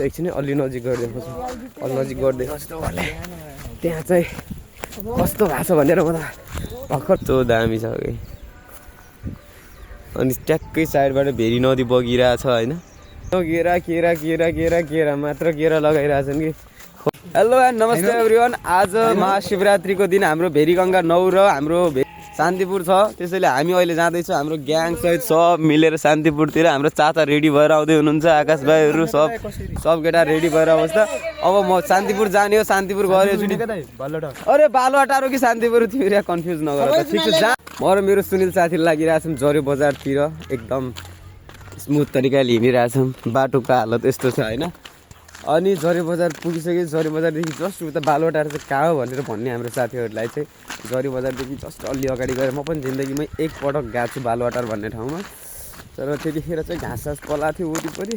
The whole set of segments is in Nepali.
एकछिन अलि नजिक गरिदिएको छु अलि नजिक गरिदिएको छु तपाईँहरूले त्यहाँ चाहिँ कस्तो भएको छ भनेर म त भर्खर त्यो दामी छ कि अनि ट्याक्कै साइडबाट भेरी नदी बगिरहेछ होइन केरा केरा केरा केरा केरा मात्र केरा लगाइरहेछन् कि हेलो एन्ड नमस्ते एभ्रिवान आज महाशिवरात्रिको दिन हाम्रो भेरीगङ्गा 9 र हाम्रो शान्तिपुर छ त्यसैले हामी अहिले जाँदैछौँ हाम्रो ग्याङ सहित सब मिलेर शान्तिपुरतिर हाम्रो चाचा रेडी भएर आउँदै हुनुहुन्छ आकाश भाइहरू सब केटा रेडी भएर अवस्थ अब म शान्तिपुर जाने हो शान्तिपुर गएछु अरे बालुवाटार कि शान्तिपुर तिमीहरू यहाँ कन्फ्युज नगर ठिक छ जा म र मेरो सुनिल साथी लागिरहेछौँ जरे बजारतिर एकदम स्मुथ तरिकाले हिँडिरहेछौँ बाटोको हालत यस्तो छ होइन अनि जरे बजार पुगिसके जरे बजारदेखि जस्ट उता बालुवाटार चाहिँ कहाँ हो भनेर भन्ने हाम्रो साथीहरूलाई चाहिँ जरे बजारदेखि जस्ट अलि अगाडि गएर म पनि जिन्दगीमै एकपटक गएको छु बालुवाटार भन्ने ठाउँमा तर त्यतिखेर चाहिँ घाँस सास पलाएको थियो वरिपरि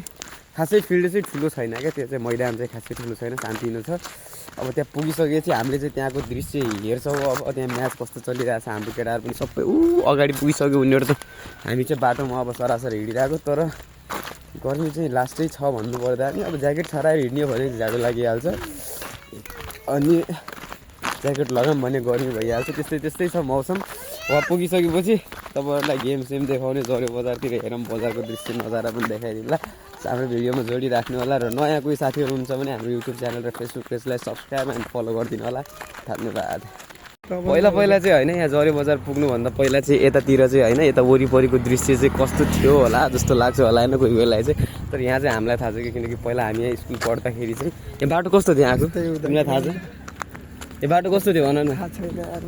खासै फिल्ड चाहिँ ठुलो छैन क्या त्यो चाहिँ मैदान चाहिँ खासै ठुलो छैन शान्तिनो छ अब त्यहाँ पुगिसकेपछि हामीले चाहिँ त्यहाँको दृश्य हेर्छौँ अब त्यहाँ म्याच कस्तो चलिरहेछ हाम्रो केटाहरू पनि सबै अगाडि पुगिसक्यो उनीहरू त हामी चाहिँ बाटोमा अब सरासर हिँडिरहेको तर गर्मी चाहिँ लास्टै छ भन्नुपर्दा नि अब ज्याकेट छराएर हिँड्ने भने झाडो लागिहाल्छ अनि ज्याकेट लगाऊँ भने गर्मी भइहाल्छ त्यस्तै छ मौसम वहाँ पुगिसकेपछि तपाईँहरूलाई गेम सेम देखाउने जरे बजारतिर हेरौँ बजारको दृश्य नजारा पनि देखाइदिउँला हाम्रो भिडियोमा जोडिराख्नु होला र नयाँ कोही साथीहरू हुनुहुन्छ भने हाम्रो युट्युब च्यानल र फेसबुक पेजलाई सब्सक्राइब एन्ड फलो गरिदिनु होला धन्यवाद पहिला चाहिँ होइन यहाँ जरे बजार पुग्नुभन्दा पहिला चाहिँ यतातिर चाहिँ होइन यता वरिपरिको दृश्य चाहिँ कस्तो थियो होला जस्तो लाग्छ होला होइन कोही बेला चाहिँ तर यहाँ चाहिँ हामीलाई थाहा छ कि किनकि पहिला हामी यहाँ स्कुल पढ्दाखेरि चाहिँ यो बाटो कस्तो थियो आएको तिमीलाई थाहा छ यो बाटो कस्तो थियो भन न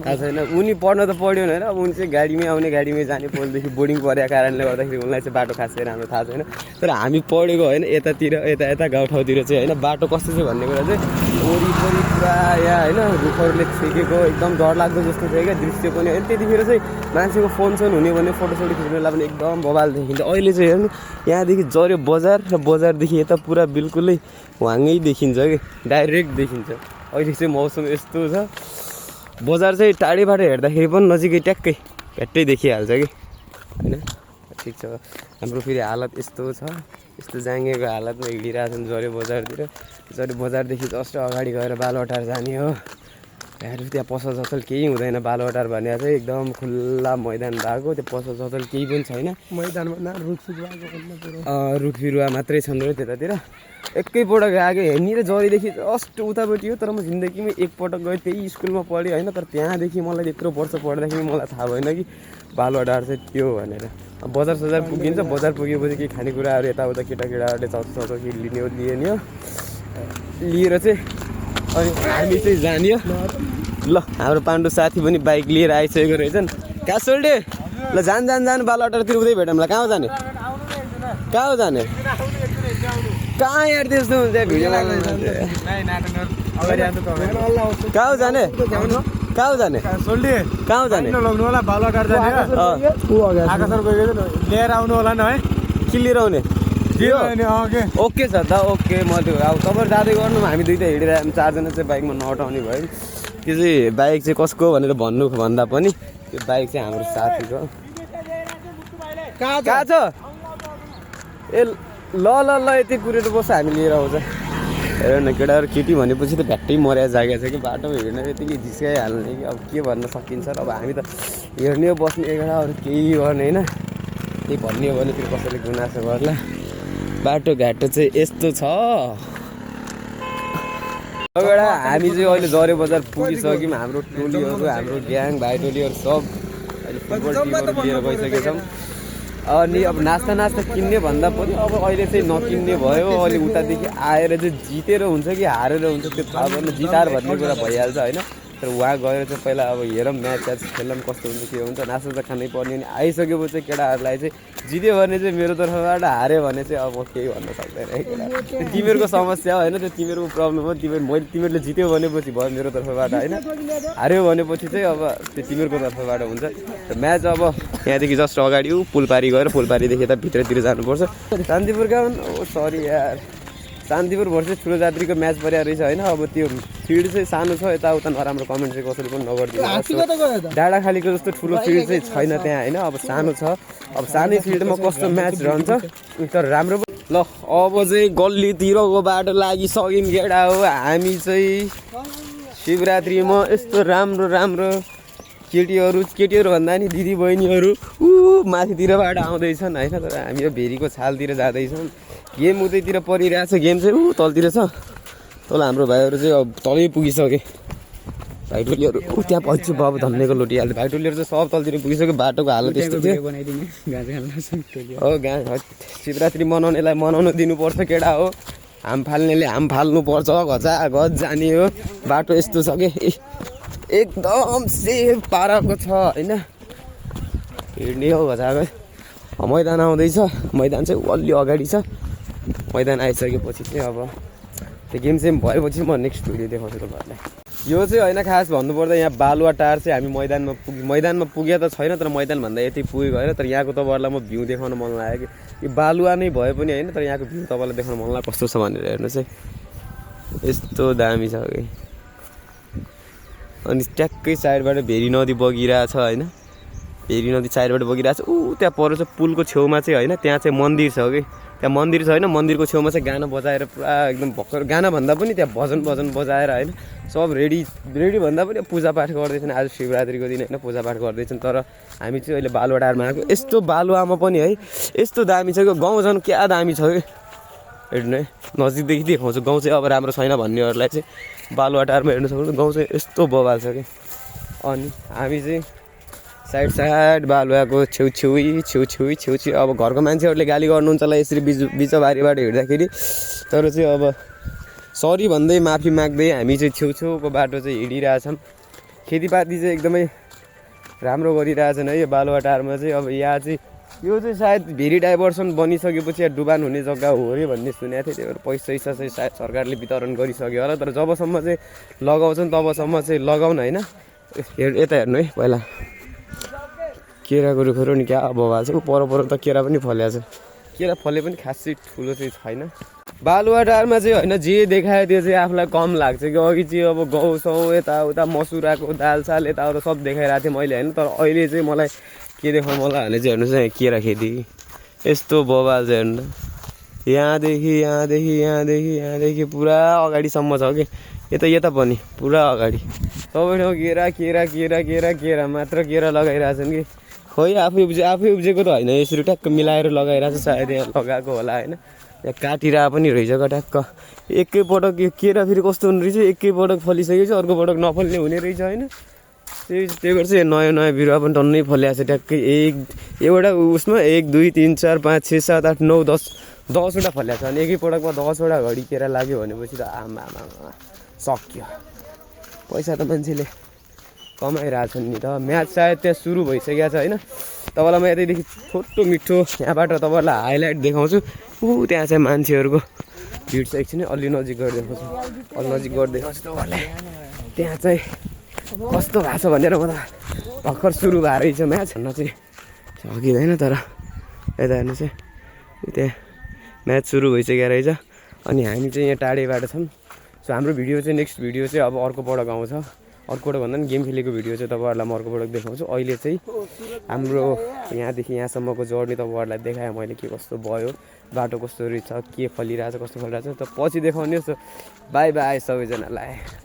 थाहा छैन उनी पढ्न त पढ्यो होइन अब उनी चाहिँ गाडीमै आउने गाडीमै जाने पहिलेदेखि बोर्डिङ परेको कारणले गर्दाखेरि उनलाई चाहिँ बाटो खासै राम्रो थाहा छैन तर हामी पढेको होइन यतातिर यता गाउँठाउँतिर चाहिँ होइन बाटो कस्तो छ भन्ने कुरा चाहिँ वरिपरि पुरा यहाँ होइन रुखहरूले छेकेको एकदम डरलाग्दो जस्तो थियो क्या दृश्य पनि होइन त्यतिखेर चाहिँ मान्छेको फोन हुने भने फोटोसोटो खिच्नुलाई पनि एकदम बवाल देखिन्छ अहिले चाहिँ हेर्नु यहाँदेखि जरे बजार र बजारदेखि यता पुरा बिल्कुलै वाङ्गै देखिन्छ कि डाइरेक्ट देखिन्छ अहिले चाहिँ मौसम यस्तो छ बजार चाहिँ टाढैबाट हेर्दाखेरि पनि नजिकै ट्याक्कै भेट्टै देखिहाल्छ कि होइन ठिक छ हाम्रो फेरि हालत यस्तो छ यस्तो जाङ्गेको हालतमा हिँडिरहेछन् जरे बजारदेखि जस्ट अगाडि गएर बालुवाटार जाने हो यहाँ त्यहाँ पसल ससल केही हुँदैन बालुवाटार भने चाहिँ एकदम खुल्ला मैदान भएको त्यो पसल ससल केही पनि छैन मैदानमा रुख बिरुवा मात्रै छन् र त्यतातिर एकैपटक गएको हेर्ने र जरीदेखि जस्ट उतापट्टि हो तर म जिन्दगीमै एकपटक गएँ त्यही स्कुलमा पढेँ होइन तर त्यहाँदेखि मलाई त्यत्रो वर्ष पढ्दाखेरि मलाई थाहा भएन कि बालुवाटार चाहिँ त्यो भनेर बजार सजार पुगिन्छ बजार पुगेपछि केही खानेकुराहरू यताउता केटाकेटाहरूले चौचो के लिने हो लिएन हो लिएर चाहिँ अनि हामी चाहिँ जाने हो ल हाम्रो पाण्डु साथी पनि बाइक लिएर आइसकेको रहेछन् कहाँ सोल्डे ल जान बालुवाटारतिर उतै भेटौँला कहाँ जाने कहाँ यार त्यस्तो हुन्छ भिडियो कहाँ जाने लिएर आउनु होला नि है के लिएर आउने ओके छ त ओके म त्यो अब तपाईँ जाँदै गर्नु हामी दुइटा हिँडिरहेको चारजना चाहिँ बाइकमा नअटाउने भयो त्यो चाहिँ बाइक चाहिँ कसको भनेर भन्दा पनि त्यो बाइक चाहिँ हाम्रो साथीको कहाँ छ ए ल यति पुरेर बस्छ हामी लिएर आउँछ हेर न केटाहरू केटी भनेपछि त भ्याट्टै मर्या जागेको छ कि बाटोमा हिँड्न बित्तिकै झिस्काइहाल्ने कि अब के भन्न सकिन्छ र अब हामी त हेर्ने हो बस्ने एघारहरू केही गर्ने होइन केही भन्ने हो भने फेरि कसैले गुनासो गर्ला बाटोघाटो चाहिँ यस्तो छ हामी चाहिँ अहिले जरे बजार पुगिसक्यौँ हाम्रो टोलीहरू हाम्रो ग्याङ भाइ टोलीहरू सब अहिले फुटबल टिमहरू लिएर गइसकेछौँ अनि अब नाच्दा किन्ने भन्दा पनि अब अहिले चाहिँ नकिन्ने भयो अहिले उतादेखि आएर चाहिँ जितेर हुन्छ कि हारेर हुन्छ त्यो थाहा भएन जितार भन्ने कुरा भइहाल्छ होइन तर उहाँ गएर चाहिँ पहिला अब हेरौँ म्याच खेल्दा पनि कस्तो हुन्छ के हुन्छ नाच्नु त खानै पर्ने अनि आइसकेपछि चाहिँ केटाहरूलाई चाहिँ जित्यो भने चाहिँ मेरो तर्फबाट हाऱ्यो भने चाहिँ अब केही भन्न सक्दैन है केटा त्यो तिमीहरूको समस्या हो होइन त्यो तिमीहरूको प्रब्लम हो तिमीहरूले जित्यो भनेपछि भयो मेरो तर्फबाट होइन हार्यो भनेपछि चाहिँ अब त्यो तिमीहरूको तर्फबाट हुन्छ म्याच अब यहाँदेखि जस्ट अगाडि पुलपारी गएर पुलपारीदेखि यता भित्रतिर जानुपर्छ शान्तिपुरका सरी यार शान्तिपुर भर्सेस ठुलो जात्रीको म्याच परिरहेको रहेछ होइन अब त्यो फिल्ड चाहिँ सानो छ यताउता नराम्रो कमेन्ट चाहिँ कसैले पनि नगरिदिनु डाँडाखालीको जस्तो ठुलो फिल्ड चाहिँ छैन त्यहाँ होइन अब सानो छ अब सानै फिल्डमा कस्तो म्याच रहन्छ तर राम्रो ल अब चाहिँ गल्लीतिरको बाटो लागिसक्यौँ केटा हो हामी चाहिँ शिवरात्रिमा यस्तो राम्रो राम्रो केटीहरू भन्दा नि दिदी बहिनीहरू माथितिरबाट आउँदैछन् होइन तर हामी यो भेरीको छालतिर जाँदैछौँ गेम उतैतिर परिरहेछ गेम चाहिँ तलतिर छ तल हाम्रो भाइहरू चाहिँ अब तलै पुगिसके भाइटोलीहरू त्यहाँ पछि बाबु धन्नेको लुटिहाल्छ भाइटोलीहरू चाहिँ सब तलतिर पुगिसक्यो बाटोको हालत यस्तो थियो हो गाँ शिवरात्रि मनाउनेलाई मनाउनु दिनुपर्छ केटा हो हाम फाल्नेले हाम फाल्नुपर्छ घचा घच जाने हो बाटो यस्तो छ कि एकदम सेफ पाराको छ होइन हिँड्ने हो घचा घच मैदान आउँदैछ मैदान चाहिँ अलि अगाडि छ मैदान आइसकेपछि चाहिँ अब त्यो गेम चाहिँ भएपछि म नेक्स्ट भिडियो देखाउँछु तपाईँहरूलाई यो चाहिँ होइन खास भन्नुपर्दा यहाँ बालुवा टार चाहिँ हामी मैदानमा पुगे त छैन तर मैदानभन्दा यति पुगेको होइन तर यहाँको तपाईँहरूलाई म भ्यू देखाउन मन लाग्यो कि बालुवा नै भए पनि होइन तर यहाँको भ्यू तपाईँलाई देखाउन मन लाग्यो कस्तो छ भनेर हेर्नुहोस् है यस्तो दामी छ कि अनि ट्याक्कै साइडबाट भेरी नदी बगिरहेछ होइन भेरी नदी साइडबाट बगिरहेछ त्यहाँ पर चाहिँ पुलको छेउमा चाहिँ होइन त्यहाँ चाहिँ मन्दिर छ कि त्यहाँ मन्दिर छ होइन मन्दिरको छेउमा चाहिँ गाना बजाएर पुरा एकदम भर्खर गाना भन्दा पनि त्यहाँ भजन बजाएर होइन सब रेडी भन्दा पनि पूजापाठ गर्दैछन् आज शिवरात्रिको दिन होइन पूजापाठ गर्दैछन् तर हामी चाहिँ अहिले बालुवाटारमा आएको यस्तो बालुवामा पनि है यस्तो दामी छ कि गाउँ जानु क्या दामी छ कि हेर्नु है नजिकदेखि देखाउँछु गाउँ चाहिँ अब राम्रो छैन भन्नेहरूलाई चाहिँ बालुवाटारमा हेर्नु सक्नुहुन्छ गाउँ चाहिँ यस्तो बवाल छ कि अनि हामी चाहिँ साइड बालुवाको छेउछेउ अब घरको मान्छेहरूले गाली गर्नुहुन्छ होला यसरी बिचबारीबाट हिँड्दाखेरि तर चाहिँ अब सरी भन्दै माफी माग्दै हामी चाहिँ छेउछेउको बाटो चाहिँ हिँडिरहेछौँ खेतीपाती चाहिँ एकदमै राम्रो गरिरहेछन् है यो बालुवाटारमा चाहिँ अब यहाँ चाहिँ यो चाहिँ सायद भेरी डाइभर्सन बनिसकेपछि यहाँ डुबान हुने जग्गा हो अरे भन्ने सुनेको थिएँ त्यही भएर पैसा चाहिँ सायद सरकारले वितरण गरिसक्यो होला तर जबसम्म चाहिँ लगाउँछन् तबसम्म चाहिँ लगाउन होइन यता हेर्नु है पहिला केराको रुखहरू नि क्या बवाल छ पर त केरा पनि फलेको छ केरा फले पनि खासै ठुलो चाहिँ छैन बालुवाटारमा चाहिँ होइन जे देखायो त्यो चाहिँ आफूलाई कम लाग्छ कि अघि चाहिँ अब गहुँ यताउता मसुराको दालसाल यताउता सब देखाइरहेको थिएँ मैले होइन तर अहिले चाहिँ मलाई के देखाउनु मलाई भने चाहिँ हेर्नुहोस् न केरा खेती यस्तो बवाल छ हेर्नु यहाँदेखि पुरा अगाडिसम्म छ कि यता पनि पुरा अगाडि सबै ठाउँ केरा मात्र केरा लगाइरहेछन् कि खोइ आफै उब्जेको त होइन यसरी ट्याक्क मिलाएर लगाइरहेछ सायद यहाँ लगाएको होला होइन यहाँ काटिरहेको पनि रहेछ ट्याक्क एकैपटक केरा फेरि कस्तो हुने रहेछ एकैपटक फलिसकेपछि अर्को पटक नफल्ने हुने रहेछ होइन त्यही भएर चाहिँ नयाँ बिरुवा पनि टन्नै फलिरहेको छ ट्याक्कै एउटा उसमा 1 2 3 4 5 6 7 8 9 10वटा फलिएको छ अनि एकैपटकमा 10वटा घडी केरा लाग्यो भनेपछि त आमा सक्यो पैसा त मान्छेले कमाइरहेछन् नि त म्याच सायद त्यहाँ सुरु भइसकेको छ होइन तपाईँलाई म यतैदेखि छोटो मिठो यहाँबाट तपाईँलाई हाइलाइट देखाउँछु त्यहाँ चाहिँ मान्छेहरूको भिड चाहिँ एकछिन अलि नजिक गरिदिएको तपाईँहरूलाई त्यहाँ चाहिँ कस्तो भएको छ भनेर म त भर्खर सुरु भएर रहेछ म्याच भन्न चाहिँ सकिँदैन तर यता हेर्नु चाहिँ त्यहाँ म्याच सुरु भइसकेको रहेछ अनि हामी चाहिँ यहाँ टाढैबाट छौँ सो हाम्रो भिडियो चाहिँ नेक्स्ट भिडियो चाहिँ अब अर्को पटक आउँछ अर्कोपटक भन्दा पनि गेम खेलेको भिडियो चाहिँ तपाईँहरूलाई म अर्कोपटक देखाउँछु अहिले चाहिँ हाम्रो यहाँदेखि यहाँसम्मको जर्नी तपाईँहरूलाई देखाएँ मैले के कस्तो भयो बाटो कस्तो रहेछ के फलिरहेछ कस्तो फलिरहेछ त पछि देखाउने बाई सबैजनालाई।